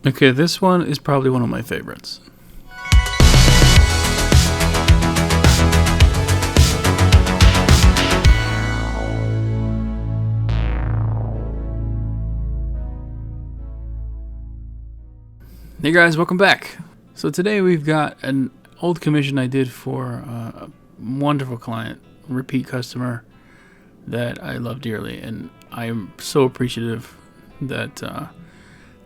Okay, this one is probably one of my favorites. Hey guys, welcome back. So today we've got an old commission I did for a wonderful client, repeat customer that I love dearly, and I am so appreciative that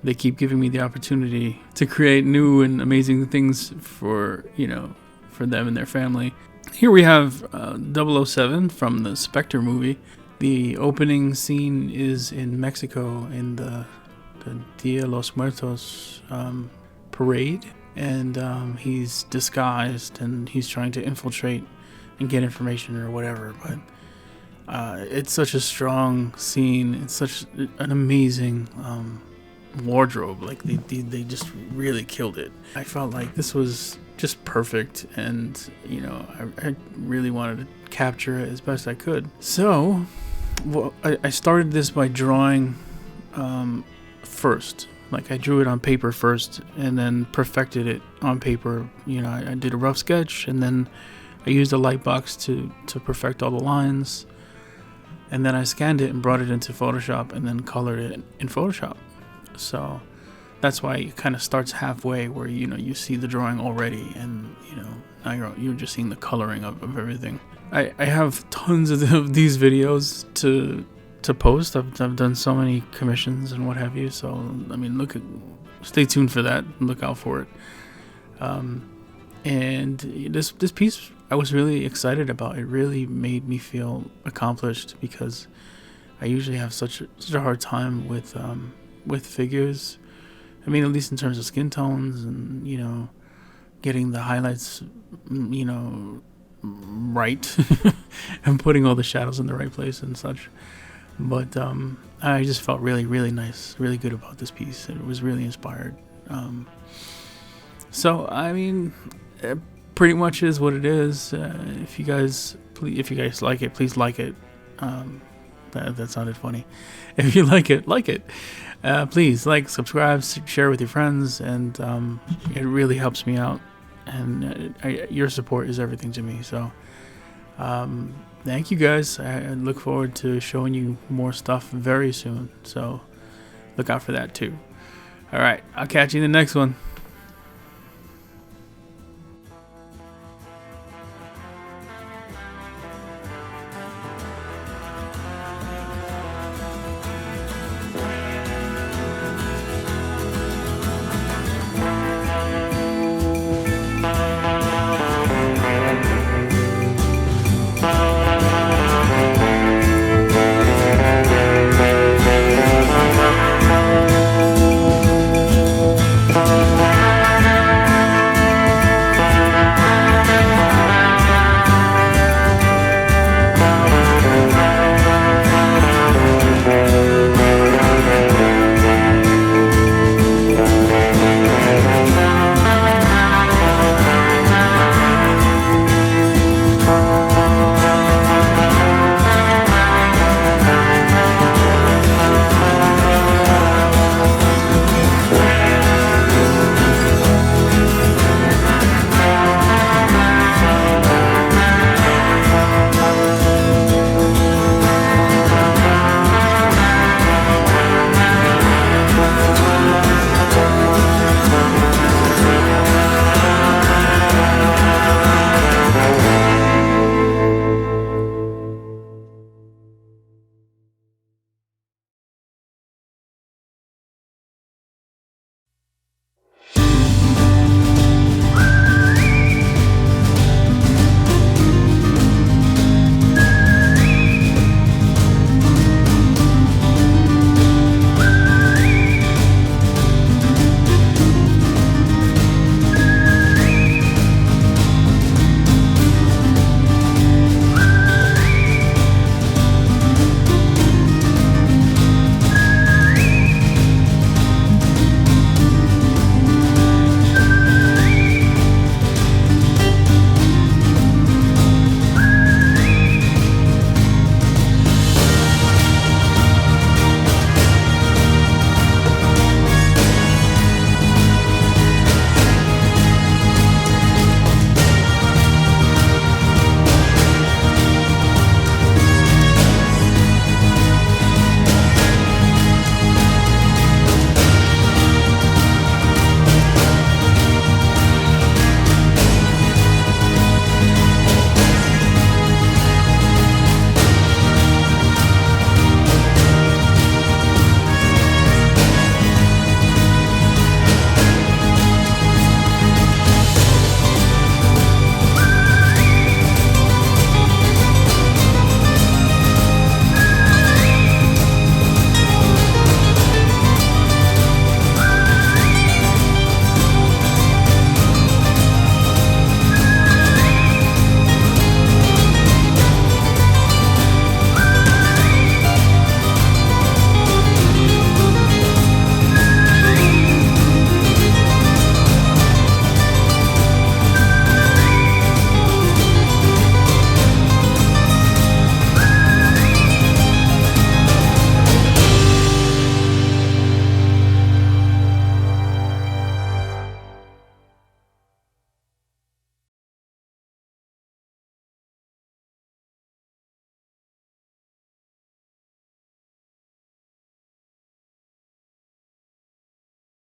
they keep giving me the opportunity to create new and amazing things for them and their family. Here we have 007 from the Spectre movie. The opening scene is in Mexico in the Dia de los Muertos parade, and he's disguised and he's trying to infiltrate and get information or whatever, but it's such a strong scene. It's such an amazing wardrobe. Like they just really killed it. I felt like this was just perfect, and I really wanted to capture it as best I could. So I started this by drawing first. Like I drew it on paper first and then perfected it on paper. I did a rough sketch, and then I used a light box to perfect all the lines, and then I scanned it and brought it into Photoshop and then colored it in Photoshop. So that's why it kind of starts halfway, where you see the drawing already, and now you're just seeing the coloring of everything. I have tons of these videos to post. I've done so many commissions and what have you, so I mean, stay tuned for that, look out for it. And this piece I was really excited about. It really made me feel accomplished, because I usually have such a hard time with figures. I mean, at least in terms of skin tones and getting the highlights right and putting all the shadows in the right place and such. But I just felt really, really nice, really good about this piece. It was really inspired. So I mean, it pretty much is what it is. If you guys like it, please like it. That sounded funny. If you like it, please like, subscribe, share with your friends, and it really helps me out. And your support is everything to me. So thank you guys. I look forward to showing you more stuff very soon. So look out for that too. All right, I'll catch you in the next one.